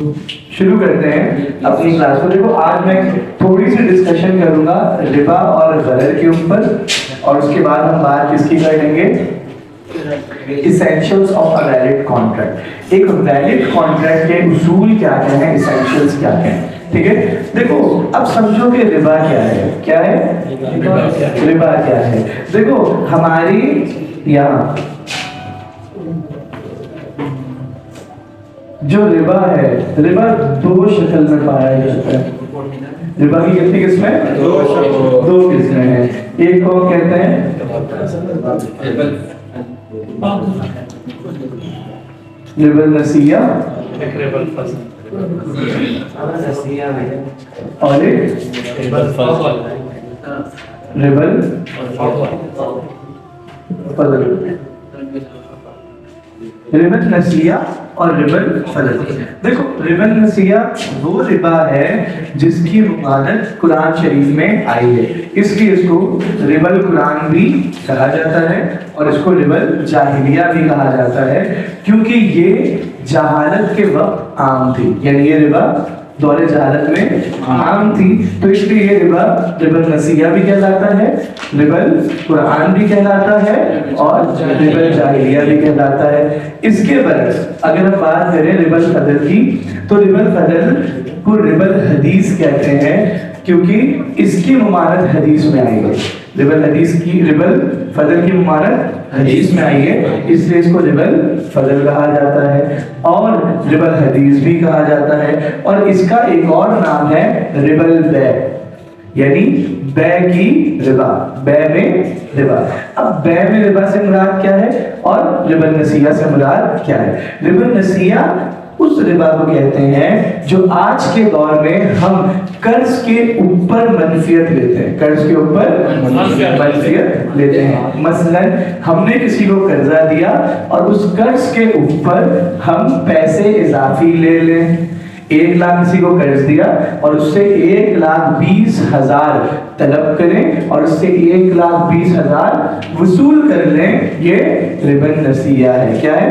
शुरू करते हैं अपनी क्लास को। देखो आज मैं थोड़ी सी डिस्कशन करूंगा रिबा और गरर के ऊपर, और उसके बाद हम बात किसकी करेंगे, essentials of a valid contract. एक वैलिड कॉन्ट्रैक्ट के उसूल क्या क्या हैं, इसेंशियल्स क्या क्या हैं, ठीक है। देखो अब समझो कि रिबा क्या है, क्या है रिबा क्या है। देखो हमारी यहाँ जो रिबा है, रिबा दो शक्ल में पाया जाता है। रिबा की कितनी किस्में, दो किस्में हैं। एक को कहते हैं रिबल नसीया और एक रिबल फजल। रिबल नसिया और रिबल फजल। देखो रिबल नसिया वो रिबा है जिसकी मुमानत कुरान शरीफ में आई है, इसलिए इसको रिबल कुरान भी कहा जाता है और इसको रिबल जाहिलिया भी कहा जाता है, क्योंकि ये जहालत के वक्त आम थी। यानी ये रिबा दौरे जहालत में आम थी, तो इसलिए ये रिबा रिबल नसिया भी कहलाता है, रिबल कुरान भी कहलाता है और रिबल जाहिलिया भी कहलाता है। इसके बरक्स अगर हम बात करें रिबल फजल की, तो रिबल फजल को रिबल हदीस कहते हैं, क्योंकि इसकी मुमानत हदीस में आई है। रिबल हदीस की, रिबल फजल की मुमानत हदीस में आई है, इसलिए इसको रिबल फजल कहा जाता है और रिबल हदीस भी कहा जाता है। और इसका एक और नाम है रिबल बै, यानी बै की रिबा, बै में रिबा। अब बै में रिबा से मुराद क्या है और रिबल नसिया से मुराद क्या है। रिबल नसिया उस रिबा को कहते हैं जो आज के दौर में हम कर्ज के ऊपर मनफियत लेते हैं, कर्ज के ऊपर मनफियत लेते हैं। मसलन हमने किसी को कर्जा दिया और उस कर्ज के ऊपर हम पैसे इजाफी ले लें। 1 लाख किसी को कर्ज दिया और उससे 1,20,000 तलब करें और उससे 1,20,000 वसूल कर लें, ये रिबल नसिया है। क्या है?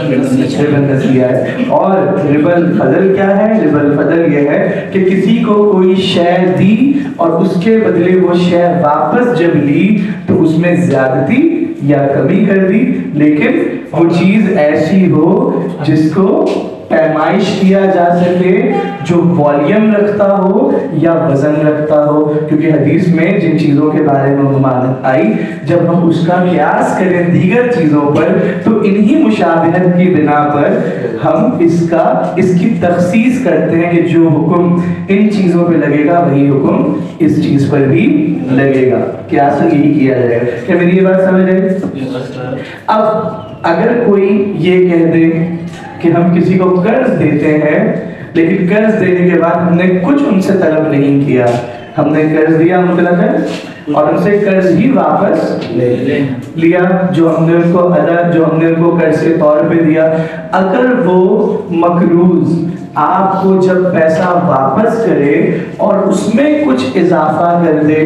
रिबल नसिया है। और रिबल फजल क्या है? रिबल फजल ये है कि किसी को कोई शय दी और उसके बदले वो शय वापस जब ली तो उसमें ज्यादती या कमी कर दी, लेकिन वो चीज ऐसी हो जिसको पैमाइश किया जा सके, जो वॉल्यूम रखता हो या वजन रखता हो। क्योंकि हदीस में जिन चीजों के बारे में मुमानत आई, जब हम उसका क्यास करें दीगर चीजों पर, तो इन्हीं मुशाबहत की बिना पर हम इसकी तखसीस करते हैं कि जो हुक्म इन चीजों पे लगेगा वही हुक्म इस चीज पर भी लगेगा। क्यास यही किया जाएगा। क्या मेरी ये बात समझ आए? अब अगर कोई ये कह दे कि हम किसी को कर्ज देते हैं, लेकिन कर्ज देने के बाद हमने कुछ उनसे तलब नहीं किया, हमने कर्ज दिया मुतलक है और उनसे कर्ज ही वापस लिया जो हमने उनको कर्ज के तौर पे दिया। अगर वो मकरूज आपको जब पैसा वापस करे और उसमें कुछ इजाफा कर दे,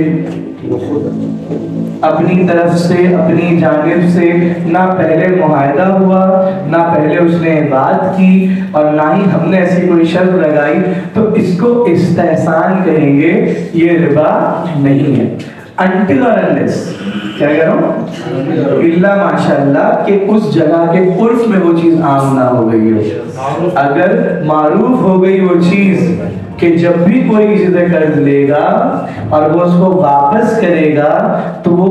अपनी तरफ से, अपनी जानिब से ना पहले मुआहदा हुआ, ना पहले उसने बात की और ना ही हमने ऐसी कोई शर्त लगाई, तो इसको इस्तेहसान कहेंगे, ये रिबा नहीं है। अनटिल और अनलेस क्या करो इल्ला माशाअल्लाह कि उस जगह के उर्फ में वो चीज आम ना हो गई हो। अगर मारूफ हो गई वो चीज कि जब भी कोई किसी से कर्ज लेगा और वो उसको वापस करेगा तो वो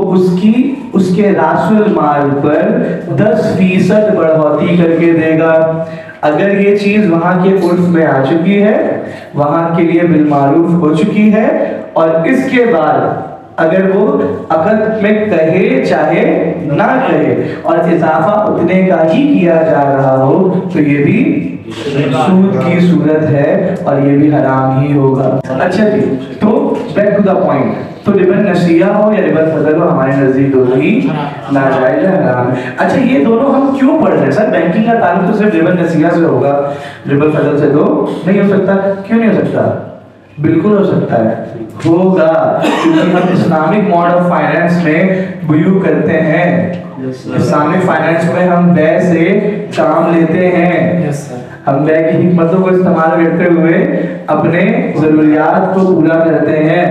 उसके रासुल माल पर 10% बढ़ोतरी करके देगा। अगर ये चीज वहां के उर्फ में आ चुकी है, वहां के लिए बिलमारूफ हो चुकी है, और इसके बाद अगर वो अकद में कहे चाहे ना कहे और इजाफा उतने का ही किया जा रहा हो, तो ये भी सूद की सूरत है और ये भी हराम ही होगा। अच्छा जी, तो बैक टू द पॉइंट। तो रिबल नसिया हो या रिबल फजल हो, हमारे नजदीक दोनों ही नाजायज है, हराम है। अच्छा, ये दोनों हम क्यों पढ़ रहे हैं सर? बैंकिंग का ताल्लुक तो सिर्फ रिबल नसिया से होगा, रिबल फजल से तो नहीं हो सकता। क्यों नहीं हो सकता? बिल्कुल हो सकता है, होगा, क्योंकि हम इस्लामिक मॉडल ऑफ फाइनेंस में बुयू करते हैं। इस्लामिक फाइनेंस में हम बै से काम लेते हैं। हम व्यय की हिकमतों को इस्तेमाल करते हुए अपने जरूरियात को पूरा करते हैं।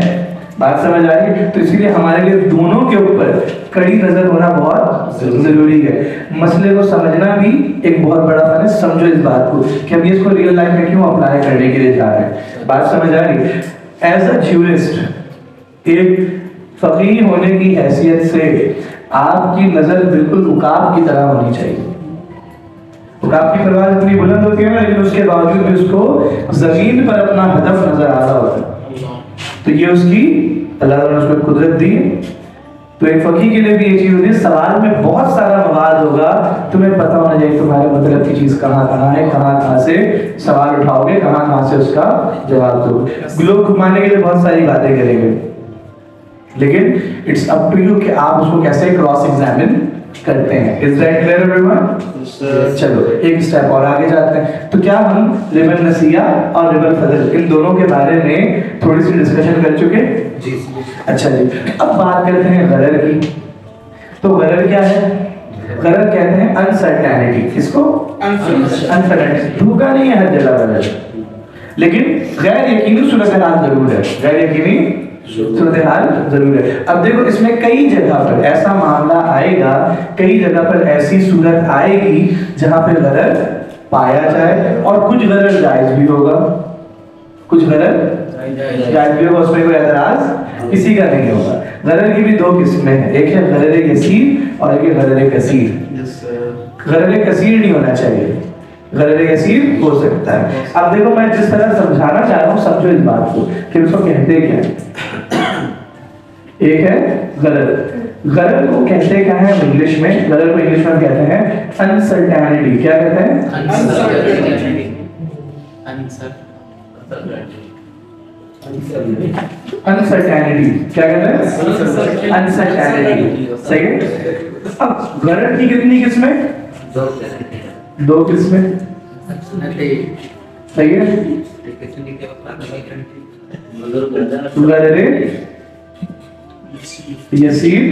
बात समझ आ रही है? तो इसीलिए हमारे लिए दोनों के ऊपर कड़ी नजर होना बहुत जरूरी है। मसले को समझना भी एक बहुत बड़ा फन है। समझो इस बात को कि हम इसको रियल लाइफ में क्यों अप्लाई करने के लिए जा रहे हैं। बात समझ आ रही है? एज अ ज्यूरिस्ट, एक फकीह होने की हैसियत से आपकी नजर बिल्कुल उकाब की तरह होनी चाहिए। उकाब की परवाज़ इतनी बुलंद होती है ना, लेकिन उसके बावजूद भी उसको जमीन पर अपना हदफ नजर आ रहा होता है। तो ये उसकी अल्लाह ने उसको कुदरत दी। तो एक फकीह के लिए भी ये चीज होती है, सवाल में बहुत सारा मवाद होगा, तुम्हें पता होना चाहिए तुम्हारे मतलब की चीज कहाँ कहाँ है, कहाँ से सवाल उठाओगे, कहाँ से उसका जवाब दोगे। ग्लोब घुमाने के लिए बहुत सारी बातें करेंगे, लेकिन इट्स अप टू यू कि आप उसको कैसे क्रॉस एग्जामिन करते हैं। Is that clear everyone? चलो एक स्टेप और आगे जाते हैं। तो क्या हम रिबल नसिया और रिबल फजल इन दोनों के बारे में थोड़ी सी डिस्कशन कर चुके? जी। अच्छा जी, अब बात करते हैं गरर की। तो गरर क्या है? गरर कहते हैं अनसर्टेनिटी। किसको? अनसर्टेनिटी। धोखा नहीं है हर जगह गरर, लेकिन गैर यकीनी सूरत हाल जरूर है। गैर यकीनी सूरत हाल जरूर है। अब देखो इसमें कई जगह पर ऐसा मामला आएगा, कई जगह पर ऐसी सूरत आएगी जहां पे गरर पाया जाए, और कुछ गरर जायज भी होगा, कुछ गरर जायज भी होगा, उसमें कोई एतराज किसी का नहीं होगा। गरर की भी दो किस्में हैं, एक है गरर यसीर और एक है गरर कसीर। गरर कसीर नहीं होना चाहिए, गरर यसीर हो सकता है। अब देखो मैं जिस तरह समझाना चाह रहा हूँ, समझो इस बात को कि उसको कहते क्या है। एक है गरर। गरर को कहते क्या है इंग्लिश में? गरर को इंग्लिश में कहते हैं अनसर्टेनिटी। क्या कहते हैं? अनसर्टेनिटी। क्या कहते हैं? अनसर्टेनिटी। सही है। अब गरर की कितनी किस्में? दो किस्में। सही है। गरर यसीर,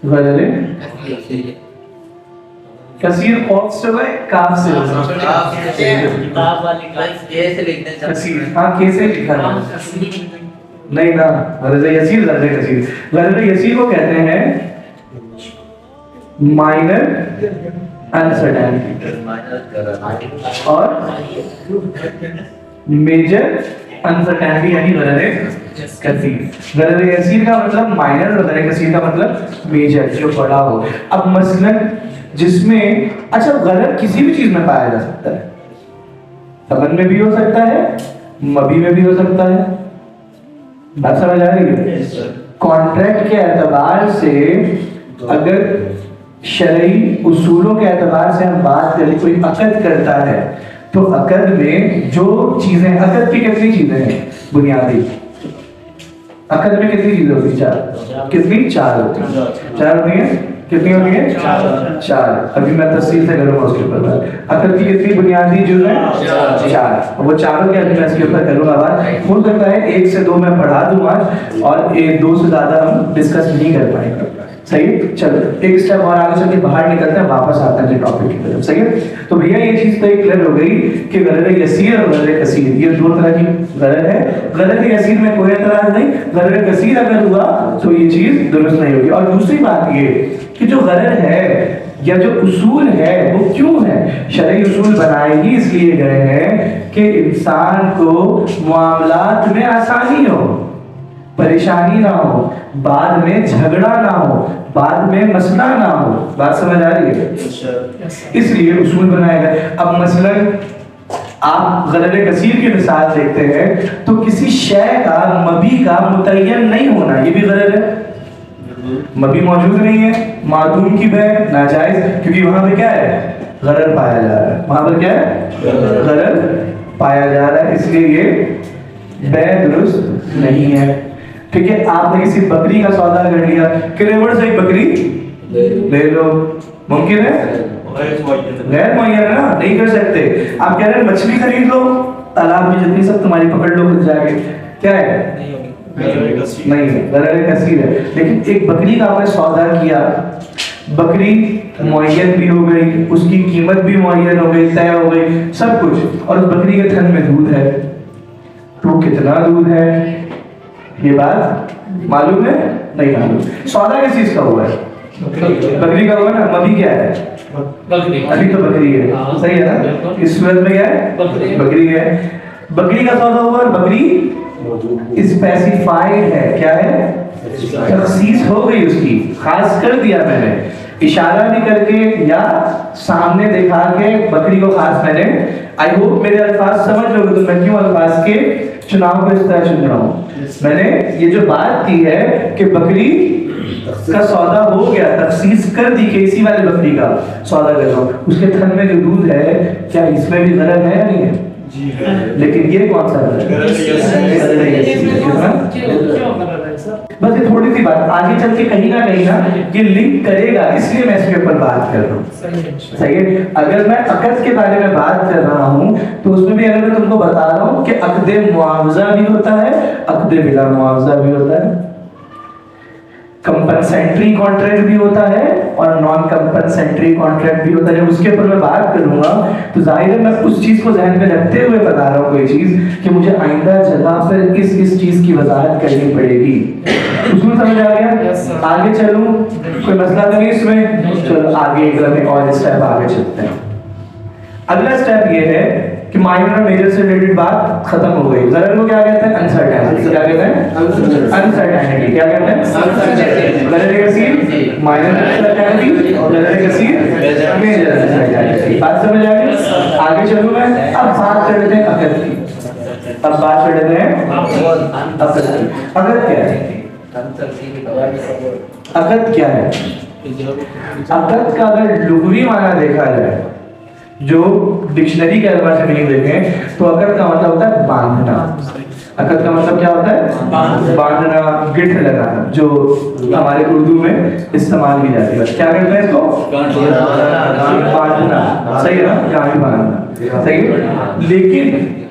गरर कसीर। कौफ से हुआ काफ से हुआ? कसीर। हाँ कैसे लिखा है? नहीं ना, गरर यसीर, गरर कसीर। गरर यसीर को कहते हैं माइनर अनसर्टेनिटी और मेजर अनसर्टेनिटी, यानी गरर कसीर। गरर यसीर का मतलब माइनर और गरर कसीर का मतलब मेजर, जो बड़ा हो। अब मसलन जिसमें, अच्छा गरर किसी भी चीज में पाया जा सकता है, सबन में भी हो सकता है, मबी में भी हो सकता है। बात समझ आ रही है? कॉन्ट्रैक्ट के एतबार से, अगर शरई उसूलों के एतबार से हम बात करें, कोई अकद करता है तो अकद में जो चीजें, अकद की कितनी चीजें हैं बुनियादी? अकद में कितनी चीजें होती है? चार। कितनी? चार होती है। चार होती है। कितनी होती है? चार। अभी मैं तफसील से करूंगा उसके ऊपर। अकद की कितनी बुनियादी जो है? चार। वो चारों के अभी मैं इसके ऊपर करूंगा बात। हो सकता है 1 से 2 मैं पढ़ा दूं आज, और 1-2 से ज्यादा हम डिस्कस नहीं कर पाएंगे। सही है। चलो एक स्टेप और आगे चल के बाहर निकलते हैं, वापस आते हैं टॉपिक की तरफ। सही है। तो भैया ये चीज तो एक क्लियर हो गई कि गरर यसीर और गरर कसीर, ये दो तरह की गरर है। गरर यसीर में कोई एतराज नहीं, गरर कसीर अगर हुआ तो ये चीज दुरुस्त नहीं होगी। और दूसरी बात ये कि जो गरर है या जो उसूल है वो क्यों है? शरई उसूल बनाए ही इसलिए गए हैं कि इंसान को मामलात में आसानी हो, परेशानी ना हो, बाद में झगड़ा ना हो, बाद में मसला ना हो। बात समझ आ रही है? इसलिए उसूल बनाए गए। अब मसलन आप गरर कसीर की मिसाल देखते हैं तो किसी शय का, मबी का मुतय्यन नहीं होना, ये भी गरर है। मबी मौजूद नहीं है, मादूम की बै नाजायज, क्योंकि वहां पे क्या है? गरर पाया जा रहा है। वहां पर क्या है? गरर पाया जा रहा है, इसलिए ये बै दुरुस्त नहीं है। ठीक है। आपने किसी बकरी का सौदा कर लिया कि रेवड़ से एक बकरी ले लो, मुमकिन है? गैर मुय्यन है ना, नहीं कर सकते। आप कह रहे हैं मछली खरीद लो, तालाब में जितनी सब तुम्हारी पकड़ लो खुद जाके, क्या है? नहीं है, गरर कसीर है। लेकिन एक बकरी का आपने सौदा किया, बकरी मुअय्यन भी हो गई, उसकी कीमत भी मुअय्यन हो गई, तय हो गई, सब कुछ। और उस बकरी के थन में दूध है, तो कितना दूध है ये बात मालूम है? नहीं मालूम। सौदा किस चीज का हुआ है? बकरी का हुआ ना। मभी क्या है? बकरी। अभी तो बकरी है, सही है ना? इस सूरत में क्या है? बकरी है। बकरी का सौदा हुआ, बकरी स्पेसिफाइड है। क्या है? तखसीस हो गई उसकी, खास कर दिया मैंने, इशारा भी करके या सामने दिखा के बकरी को खास मैंने। आई होप मेरे अल्फाज समझ लोगे तो मैं क्यों अल्फाज के चुनाव को इस तरह चुन रहा हूँ। मैंने ये जो बात की है कि बकरी का सौदा हो गया, तखसीस कर दी कि इसी वाले बकरी का सौदा कर रहा हूँ, उसके थन में जो दूध है क्या इसमें भी गरज है या नहीं है? लेकिन ये कौन सा बस ये थोड़ी सी बात आगे चल के कहीं ना ये लिंक करेगा, इसलिए मैं इसके ऊपर बात कर रहा हूँ। सही है। अगर मैं अकद के बारे में बात कर रहा हूँ तो उसमें भी अगर मैं तुमको बता रहा हूँ कि अकदे मुआवजा भी होता है, अकदे बिला मुआवजा भी होता है, कंपनसेंट्री कॉन्ट्रैक्ट भी होता है और नॉन कंपनसेंट्री कॉन्ट्रैक्ट भी होता है। जब उसके ऊपर मैं बात करूंगा तो जाहिर है मैं उस चीज को ध्यान में रखते हुए बता रहा हूँ कोई चीज कि मुझे आइंदा जगह पर इस चीज की वजाहत करनी पड़ेगी। उसमें समझ आ गया? आगे चलूं, कोई मसला तो नहीं इसमें? चलो आगे एक और स्टेप आगे चलते हैं। अगला स्टेप ये है कि माइनर और मेजर से रिलेटेड बात खत्म हो गई। जरा को क्या कहते हैं? अनसर्टेनिटी। क्या कहते हैं? अनसर्टेनिटी। क्या कहते हैं? गलत कसीर माइनर अनसर्टेनिटी और गलत कसीर मेजर अनसर्टेनिटी। बात समझ आ गई? आगे चलूं मैं। अब बात कर लेते हैं अकद की। अब बात कर लेते हैं अकद की। अकद क्या है? अकद क्या है? अकद का अगर लुग़वी माना देखा जाए, जो डिक्शनरी के अल्फाज से नहीं देखें तो अकद का मतलब होता है बांधना। अकद का मतलब क्या होता है? बांधना, गिट्ठ लगाना, जो हमारे उर्दू में इस्तेमाल की जाती है। क्या कहते हैं इसको? बांधना। सही है ना? गांठ बांधना। सही है। लेकिन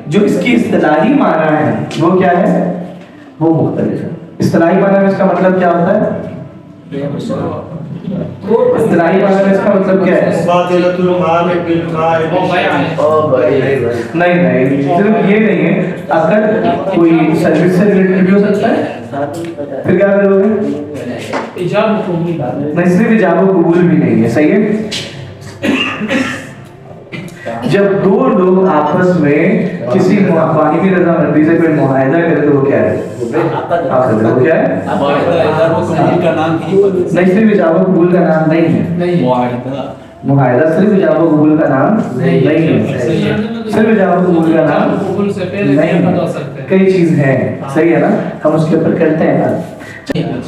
जो इसकी इस्तिलाही माना है वो क्या है? वो मुख्तलिफ है। इस्तिलाही माना में इसका मतलब क्या होता है? इस्तिलाही माना में इसका मतलब क्या है? नहीं, सिर्फ ये नहीं है, अगर कोई सर्विस से रिलेटेड भी हो सकता है। फिर क्या करोगे? नहीं, सिर्फ इजाब व कबूल भी नहीं है। सही है। जब दो लोग आपस में किसी बाहिमी रज़ामंदी से कोई मुआहिदा करे तो वो क्या है? वो क्या है? नहीं, सिर्फ इजाब व कबूल का नाम नहीं है। मुआहिदा सिर्फ इजाब व कबूल का नाम नहीं है। सिर्फ इजाब व कबूल का नाम नहीं है, कई चीज है। सही है ना? हम उसके ऊपर करते हैं बात।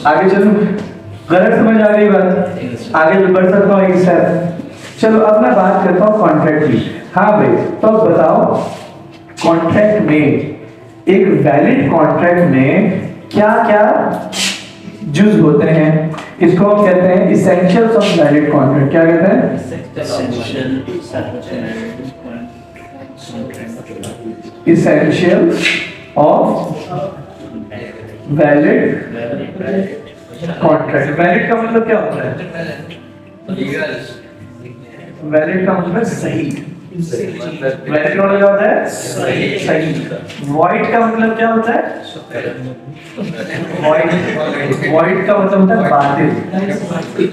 आगे चलो, गलत समझ आ गई बात? आगे बढ़ सकता हूँ एक स्टेप। चलो अब मैं बात करता हूँ कॉन्ट्रैक्ट की। हाँ भाई, तो अब बताओ कॉन्ट्रैक्ट में, एक वैलिड कॉन्ट्रैक्ट में क्या क्या जुज होते हैं? इसको हम कहते हैं इसेंशियल्स ऑफ वैलिड कॉन्ट्रैक्ट। क्या कहते हैं? Essentials of valid contract. Valid का मतलब क्या होता है? वैलिड का मतलब सही। वैलिड का मतलब क्या होता है? सही। वॉइड का मतलब क्या होता है? वॉइड का मतलब होता है बातिल।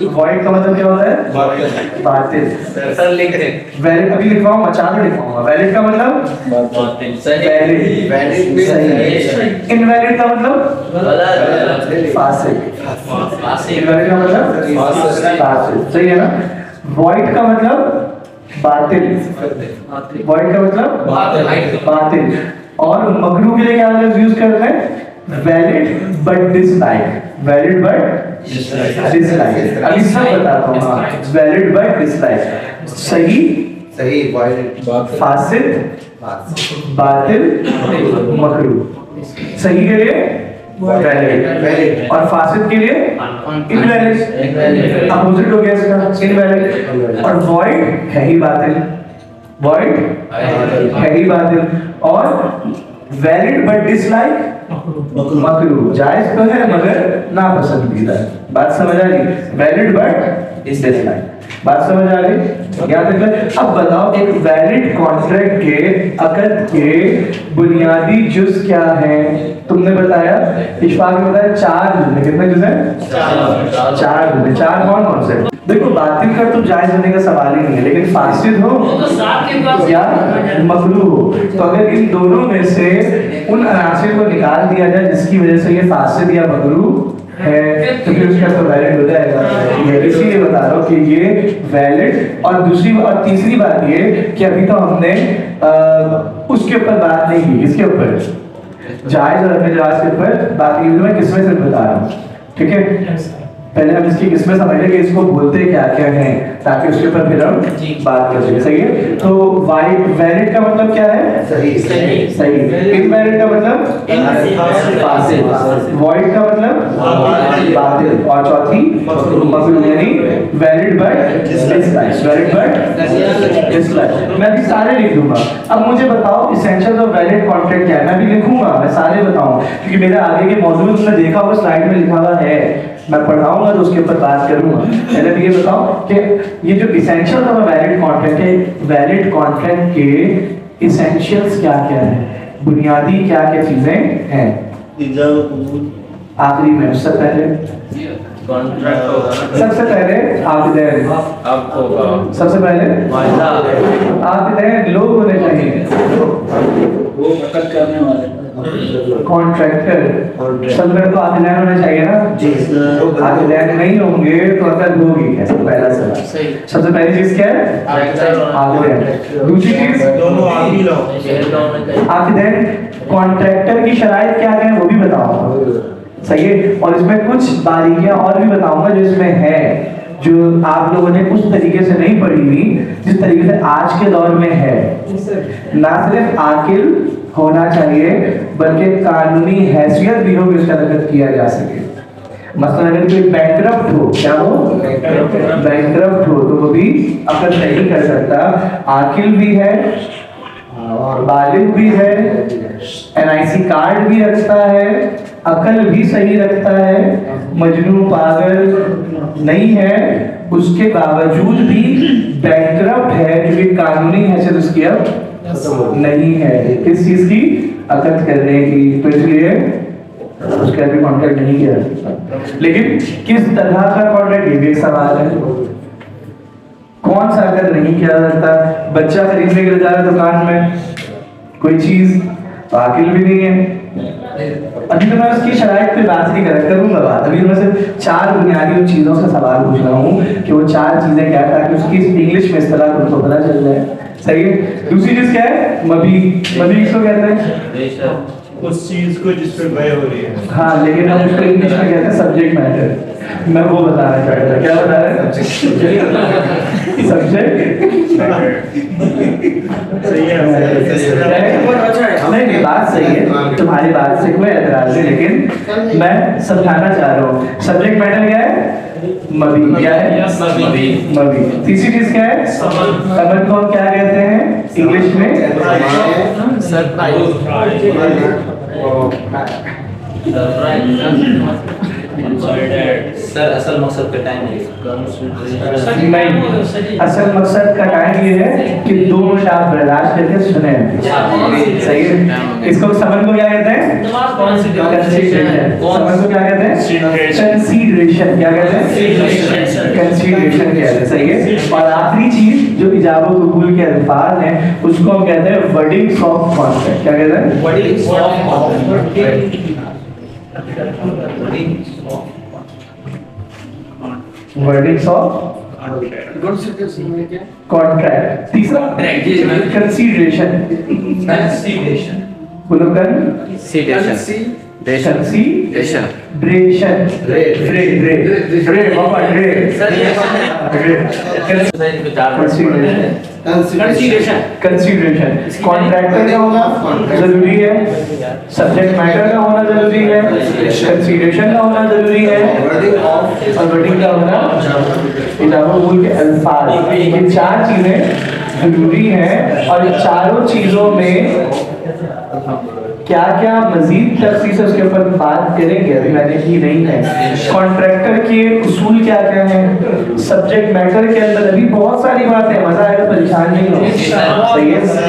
वॉइड का मतलब क्या होता है? बातिल। वैलिड अभी लिखवाऊंगा, अचानक लिखवाऊंगा। वैलिड का मतलब वैलिड सही। इनवैलिड का मतलब फासिद। इनवैलिड का मतलब फासिद। सही है ना? वॉइड का मतलब बातिल। वॉइड का मतलब बातिल। और मकरू के लिए क्या लफ्ज़ यूज करते हैं? Valid but dislike. Valid but dislike. अभी सब बताता हूँ। हाँ, वैलिड बट डिसलाइक। सही, फासिद, बातिल, मकरू। सही के लिए वैलिड और फासिद के लिए इनवैलिड। अपोजिट हो गया इसका, इनवैलिड। और वॉइड है ही बातिल। वॉइड है ही बातिल। और वैलिड बट डिसलाइक मकरूह। जायज तो है मगर नापसंदीदा। बात समझ आ रही? Valid but dislike. बात समझ आ गई? याद रखना। अब बताओ एक वैलिड कॉन्ट्रैक्ट के अकद के बुनियादी जुज क्या है? तुमने बताया, इशफाक ने बताया 4 जुज। कितने जुज हैं? 4 जुज। 4 कौन से? देखो बातिल का तो जायज होने का सवाल ही नहीं है, लेकिन फासिद हो या मकरूह हो, तो अगर इन दोनों में से उन अनासिर को निकाल दिया जाए जिसकी वजह से ये फासिद या मकरूह है, तो फिर उसका तो वैलिड हो जाएगा। इसीलिए बता रहा हूँ कि ये वैलिड। और दूसरी और तीसरी बात ये कि अभी तो हमने उसके ऊपर बात नहीं की, इसके ऊपर जायज और अपने जवाज के ऊपर बात की। मैं किसमें से बता रहा हूँ, ठीक है? पहले हम इसकी किस्में समझ लें कि इसको बोलते क्या क्या हैं, ताकि उसके ऊपर फिर हम बात कर सकें। सही है? तो वैलिड का मतलब क्या है? सही। इनवैलिड का मतलब फासिद। वॉइड का मतलब बातिल। और चौथी मकरूह, यानी valid but dislike. Valid but dislike. मैं भी सारे लिख दूंगा। अब मुझे बताओ इसेंशियल्स ऑफ वैलिड कॉन्ट्रैक्ट क्या है? मैं भी लिखूंगा, मैं सारे बताऊं, क्योंकि मेरे आगे के मौजूद तुमने देखा होगा स्लाइड में लिखा हुआ है, मैं पढ़ाऊंगा तो उसके ऊपर बात करूंगा। पहले तो ये बताओ कि ये जो essentials of a valid contract है, वैलिड कॉन्ट्रैक्ट के इसेंशियल्स क्या क्या है, बुनियादी क्या क्या चीजें हैं? आखिरी में सबसे पहले कॉन्ट्रैक्ट होगा ना, सबसे पहले आक़िदैन, आपको सबसे पहले आक़िदैन लोग होने चाहिए, वो अकद करने वाले कॉन्ट्रैक्टर। सबसे पहले तो आक़िदैन होने चाहिए ना जी। आक़िदैन नहीं होंगे तो अकद होगी कैसे? पहला सवाल। सबसे पहली चीज क्या है? आक़िदैन। दूसरी चीज दोनों आदमी लोग आक़िदैन कॉन्ट्रैक्टर की शराइत क्या है वो भी बताऊंगा, सही है? और इसमें कुछ बारीकियां और भी बताऊंगा जो इसमें है, जो आप लोगों ने उस तरीके से नहीं पढ़ी हुई जिस तरीके से आज के दौर में है। ना सिर्फ आकिल होना चाहिए बल्कि कानूनी हैसियत भी हो कि उसका नकद किया जा सके। मसलन अगर कोई बैंकरप्ट हो, क्या हो? बैंकरप्ट हो तो वो भी अकद नहीं कर सकता। आकिल भी है और बालिग भी है, एनआईसी कार्ड भी रखता है, अकल भी सही रखता है, मजनू पागल नहीं है, उसके बावजूद भी बैंकरप्ट है क्योंकि कानूनी हैसियत उसकी अब नहीं है किस चीज की? अकद करने की। तो इसलिए उसका भी कॉन्ट्रैक्ट नहीं किया जा सकता। लेकिन किस तरह का कॉन्ट्रैक्ट, ये भी एक सवाल है। कौन सा अकद नहीं किया जा सकता? बच्चा खरीदने के लिए जा रहा है दुकान में कोई चीज, आकिल भी नहीं है। अभी तो मैं उसकी शराइत पे बात नहीं करूंगा बात। अभी मैं सिर्फ 4 बुनियादी चीजों से सवाल पूछ रहा हूँ कि वो 4 चीजें क्या है, ताकि उसकी इंग्लिश में इस्तेलाह तुमको पता चल जाए। सही है? दूसरी चीज क्या है? मबी। मबी किसको कहते हैं? उस चीज को जिस पर बय हो रही है। हाँ, लेकिन हम उसको इंग्लिश में कहते हैं सब्जेक्ट मैटर। मैं वो बताना चाहता था। क्या बता रहे हैं? सब्जेक्ट। सही है। नहीं, बात सही है, तुम्हारी बात से कोई एतराज नहीं, लेकिन मैं समझाना चाह रहा हूँ। सब्जेक्ट मैटर क्या है? मबी। क्या है? मबी। तीसरी चीज क्या है? समन को हम क्या कहते हैं इंग्लिश में? सर असल मकसद का टाइम नहीं, असल मकसद का टाइम ये है कि 2 मिनट आप बर्दाश्त करके सुने। सही है? इसको समन को क्या कहते हैं? समन को क्या कहते हैं? कंसीडरेशन। क्या कहते हैं? कंसीडरेशन कहते हैं। सही है? और आखिरी चीज जो इजाबत कबूल के अल्फाज हैं उसको हम कहते हैं वर्डिंग्स ऑफ कॉन्ट्रैक्ट। क्या कहते हैं? Wordings of contract. Wordings of contract. तीसरा कंसीडरेशन। बोलो कंसीडरेशन। कंसीडरेशन कॉन्ट्रैक्टर का होना जरूरी है, सब्जेक्ट मैटर का होना जरूरी है, कंसीडरेशन का होना जरूरी है और वर्डिंग का होना इजाबत के अल्फाज। ये 4 चीजें जरूरी हैं और इन चारों चीजों में क्या क्या मजीद तफसील से उसके ऊपर बात करेंगे, अभी मैंने की नहीं है। कॉन्ट्रैक्टर के उसूल क्या क्या हैं, सब्जेक्ट मैटर के अंदर अभी बहुत सारी बातें, मजा आएगा, परेशान नहीं हो, सही है।